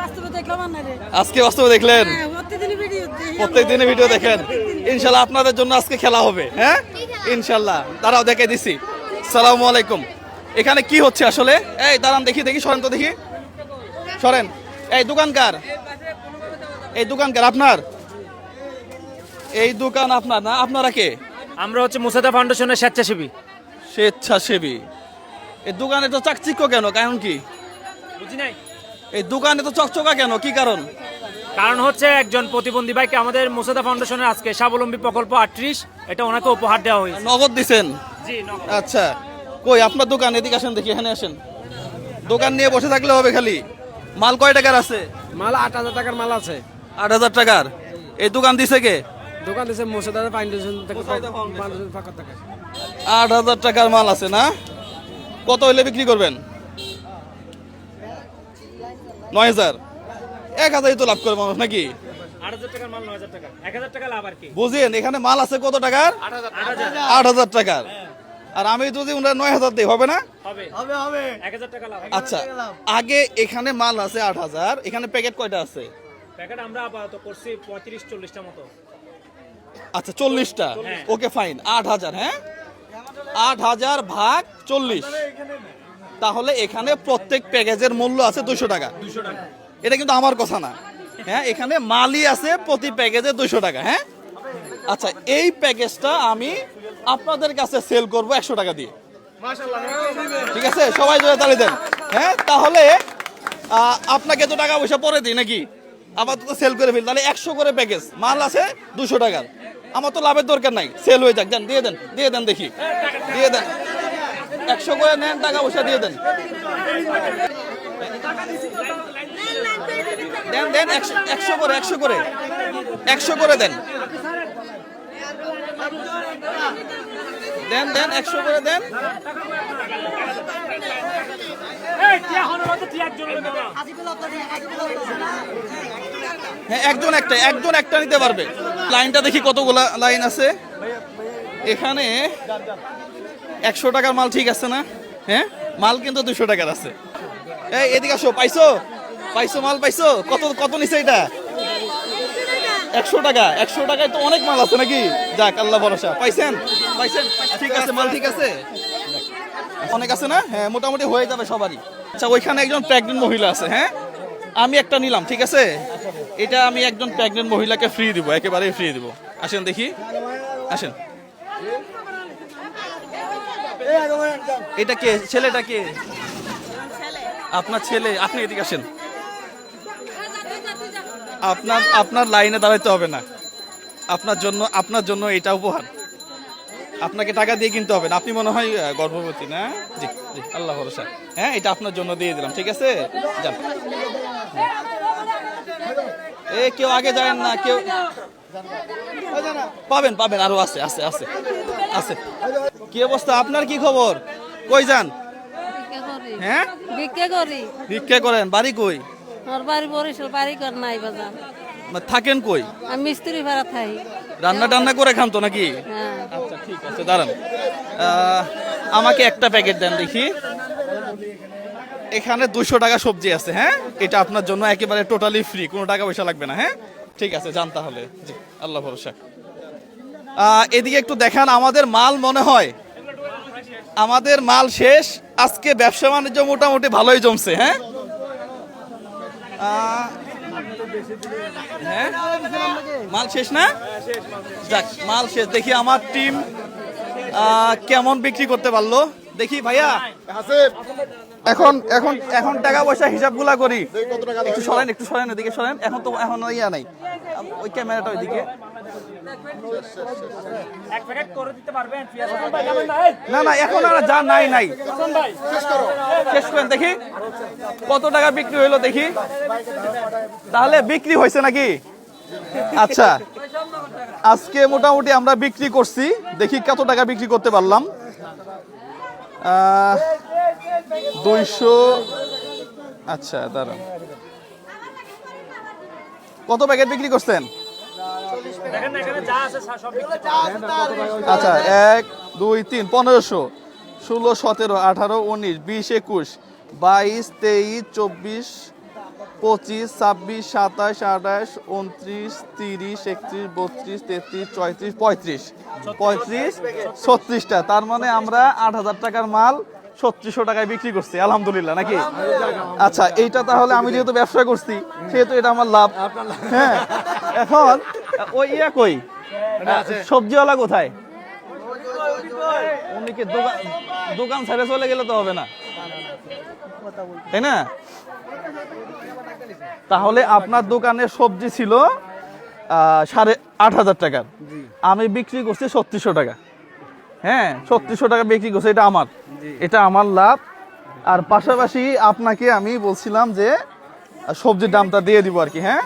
আজকে বাস্তবে দেখলেন? প্রত্যেকদিনই ভিডিও দেখেন। ইনশাল্লাহ আপনাদের জন্য আজকে খেলা হবে। হ্যাঁ ইনশাল্লাহ, তারাও দেখে দিছি। সালামু আলাইকুম। এখানে কি হচ্ছে আসলে? এই দাঁড়ান, দেখি দেখি, সরেন তো দেখি, সরেন। এই দোকানকার, এই দোকানকার আপনার? এই দোকান আপনার না? আপনারা কে? আমরা হচ্ছে মুসাদা ফাউন্ডেশনের স্বেচ্ছাসেবী। স্বেচ্ছাসেবী। এই দোকানে তো চাকচিক্য কেন? কারণ কি? বুঝি নাই। এই দোকানে তো চকচকা কেন? কি কারণ? কারণ হচ্ছে একজন প্রতিবন্ধী ভাইকে আমাদের মুসাদা ফাউন্ডেশনের আজকে স্বাবলম্বী প্রকল্প 38, এটা ওনাকে উপহার দেওয়া হয়েছে। নগদ দিছেন? জি, নগদ। আচ্ছা, কই আপনার দোকান? এদিকে আসেন দেখি, এখানে আসেন। দোকান নিয়ে বসে থাকলে হবে খালি? মাল কয় টাকার আছে? মাল 8,000 টাকার মাল আছে। 8,000 টাকার? এই দোকান দিছে কে? দোকান দিছে মুসাদা ফাউন্ডেশন থেকে। 8,000 টাকার মাল আছে না? কত হইলে বিক্রি করবেন? 9,000? 1,000 তো লাভ করে মানুষ নাকি? 8,000 টাকার মাল 9,000 টাকা, 1,000 টাকা লাভ আর কি। বুঝেন, এখানে মাল আছে কত টাকার? 8,000 টাকার। আর আমি যদি ওনারা 9,000 দিই, হবে না? হবে। 1,000 টাকা লাভ। আচ্ছা, আগে এখানে মাল আছে 8,000, এখানে প্যাকেট কয়টা আছে? প্যাকেট আমরা আপাতত করছি 35-40টা মতো। আচ্ছা, 40টা। Okay fine, 8,000। হ্যাঁ, 8,000 ভাগ 40, তাহলে এখানে প্রত্যেক প্যাকেজের মূল্য আছে 200 টাকা। এটা কিন্তু আমার কথা না। হ্যাঁ, এখানে মালই আছে প্রতি প্যাকেজে 200 টাকা। হ্যাঁ, আচ্ছা, এই প্যাকেজটা আমি আপনাদের কাছে সেল করব 100 টাকা দিয়ে। ঠিক আছে, সবাই জোরে তালি দেন। হ্যাঁ, তাহলে আপনাকে তো টাকা পয়সা পরে দিই নাকি? আপাতত সেল করে ফেল, তাহলে 100 করে প্যাকেজ, মাল আছে 200 টাকার। আমার তো লাভের দরকার নাই, সেল হয়ে যাক। দেন, দিয়ে দেন, দিয়ে দেন দেখি, দিয়ে দেন। 100 করে নেন, টাকা পয়সা দিয়ে দেন। দেন দেন, 100 করে, 100 করে, 100 করে দেন। দেন দেন, 100 করে দেন। হ্যাঁ, একজন একটা নিতে পারবে। লাইনটা দেখি কতগুলা লাইন আছে এখানে। 100 টাকার মাল ঠিক আছে না? হ্যাঁ, মাল কিন্তু 200 টাকার আছে। এই এদিকে আসো। পাইছো? পাইছো মাল? পাইছো? কত কত নিছে এটা? 100 টাকা। 100 টাকায় তো অনেক মাল আছে নাকি? যাক, আল্লাহ ভরসা। পাইছেন? পাইছেন? ঠিক আছে, মাল ঠিক আছে, অনেক আছে না? হ্যাঁ, মোটামুটি হয়ে যাবে সবারই। আচ্ছা, ওইখানে একজন প্রেগনেন্ট মহিলা আছে। হ্যাঁ, আমি একটা নিলাম, ঠিক আছে? এটা আমি একজন প্রেগনেন্ট মহিলাকে ফ্রি দিব, একেবারে ফ্রি দিব। আসেন দেখি, আসেন। এটা কে? ছেলেটা কে? আপনার ছেলে? আপনি এদিকে আসেন। আপনার লাইনে দাঁড়াইতে হবে না। আপনার জন্য এটা উপহার। আপনাকে টাকা দিয়ে কিনতে হবে না। আপনি মনে হয় গর্ভবতী না? জি জি, আল্লাহ ভরসা। হ্যাঁ, এটা আপনার জন্য দিয়ে দিলাম, ঠিক আছে? যান। কেউ আগে যায় না, কেউ পাবেন, পাবেন, আরো আছে, আছে, আছে, আছে। কি অবস্থা? আপনার কি খবর? কই যান? হ্যাঁ, ভিক্ষা করি। ভিক্ষা করেন? বাড়ি কই? আমার বাড়ি বরিশাল, বাড়ি কর নাই বাজার। থাকেন কই? আমি মিস্ত্রি ভাড়া থাই। রান্না টান্না করে খান তো নাকি? হ্যাঁ। আচ্ছা, ঠিক আছে, দাঁড়ান। আমাকে একটা প্যাকেট দেন দেখি। এখানে 200 টাকা সবজি আছে। হ্যাঁ, এটা আপনার জন্য একেবারে টোটালি ফ্রি, কোনো টাকা পয়সা লাগবে না। হ্যাঁ, ঠিক আছে, যান তাহলে। জি, আল্লাহ ভরসা। এদিকে একটু দেখান। আমাদের মাল মনে হয় আমাদের মাল শেষ। আজকে ব্যবসা বাণিজ্য মোটামুটি ভালোই জমছে। হ্যাঁ, হ্যাঁ, মাল শেষ না? যাক, মাল শেষ। দেখি আমার টিম কেমন বিক্রি করতে পারলো দেখি। ভাইয়া, এখন এখন এখন টাকা পয়সা হিসাবগুলা করি। একটু সরেন, একটু সরেন, ওদিকে সরেন। এখন ইয়া নাই, ওই ক্যামেরাটা ওইদিকে। না না, এখন আর যা নাই নাই, শেষ করেন দেখি কত টাকা বিক্রি হইলো দেখি। তাহলে বিক্রি হয়েছে নাকি? আচ্ছা, আজকে মোটামুটি আমরা বিক্রি করছি। দেখি কত টাকা বিক্রি করতে পারলাম। 200। আচ্ছা, দাঁড়ান, কত প্যাকেট বিক্রি করছেন? আচ্ছা, 1 2 3 1500, 16 17 18 19 20 21 22 23 24 25, 26, 27, 28, 29, 30, 31, 32, 33, 34, 35, 36টা। তার মানে আমরা 8,000 টাকার মাল 3600 টাকায় বিক্রি করছি আলহামদুলিল্লাহ, নাকি? আচ্ছা, এইটা তাহলে আমি যেহেতু ব্যবসা করছি সেহেতু এটা আমার লাভ। হ্যাঁ, এখন ওই ইয়া কই, সবজিওয়ালা কোথায়? উনি কি দোকান ছেড়ে চলে গেলে তো হবে না, তাই না? তাহলে আপনার দোকানে সবজি ছিল 8,500 টাকার, আমি বিক্রি করছি 3600 টাকা। হ্যাঁ, 3600 টাকা বিক্রি করছি, এটা আমার লাভ। আর পাশাপাশি আপনাকে আমি বলছিলাম যে সবজির দামটা দিয়ে দিব আর কি। হ্যাঁ,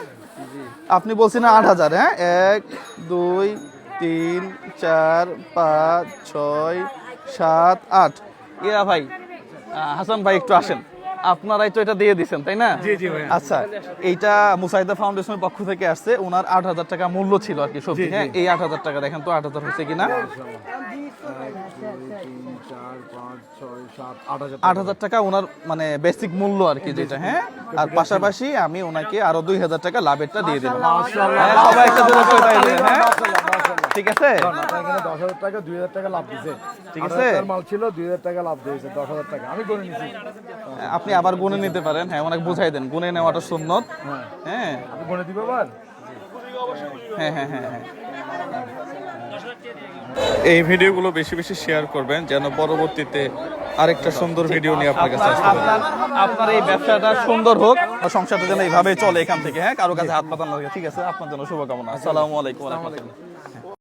আপনি বলছিলেন 8,000। হ্যাঁ, 1, 2, 3, 4, 5, 6, 7, 8। ইয়া ভাই, হাসান ভাই একটু আসেন, আপনারাই তো এটা দিয়ে দিচ্ছেন তাই না? জি জি ভাই। আচ্ছা, এইটা মুসাইদা ফাউন্ডেশনের পক্ষ থেকে আসছে, ওনার 8,000 টাকা মূল্য ছিল আর কি সবজি। হ্যাঁ, এই 8,000 টাকা দেখেন তো 8,000 হচ্ছে কিনা। 8,000 টাকা ওনার মানে বেসিক মূল্য আর কি যেটা। হ্যাঁ, আর পাশাপাশি আমি ওনাকে আরো 2,000 টাকা লাভেরটা দিয়ে দিলাম। হ্যাঁ, সবাই একটা জোরে করে তালি দিলেন। হ্যাঁ, ঠিক আছে, এখানে 10,000 টাকা 2,000 টাকা লাভ দিছে। ঠিক আছে। 8,000 মাল ছিল, 2,000 টাকা লাভ দিয়েছে, 10,000 টাকা আমি গণে নিছি। আপনি আবার গুনে নিতে পারেন। হ্যাঁ, ওনাকে বুঝাই দেন গুনে নেওয়াটা সুন্নত। হ্যাঁ আপনি গণে দিবে আবার? হ্যাঁ হ্যাঁ হ্যাঁ হ্যাঁ। এই ভিডিওগুলো বেশি বেশি শেয়ার করবেন যেন পরবর্তীতে আরেকটা সুন্দর ভিডিও নিয়ে আপনার কাছে আসতে পারি। আপনার এই ব্যবসাটা সুন্দর হোক, সংসারটা যেন এইভাবে চলে এখান থেকে। হ্যাঁ, কারো কাছে হাত পাতান লাগে। ঠিক আছে, আপনার জন্য শুভকামনা। আসসালামু আলাইকুম ওয়া রাহমাতুল্লাহ।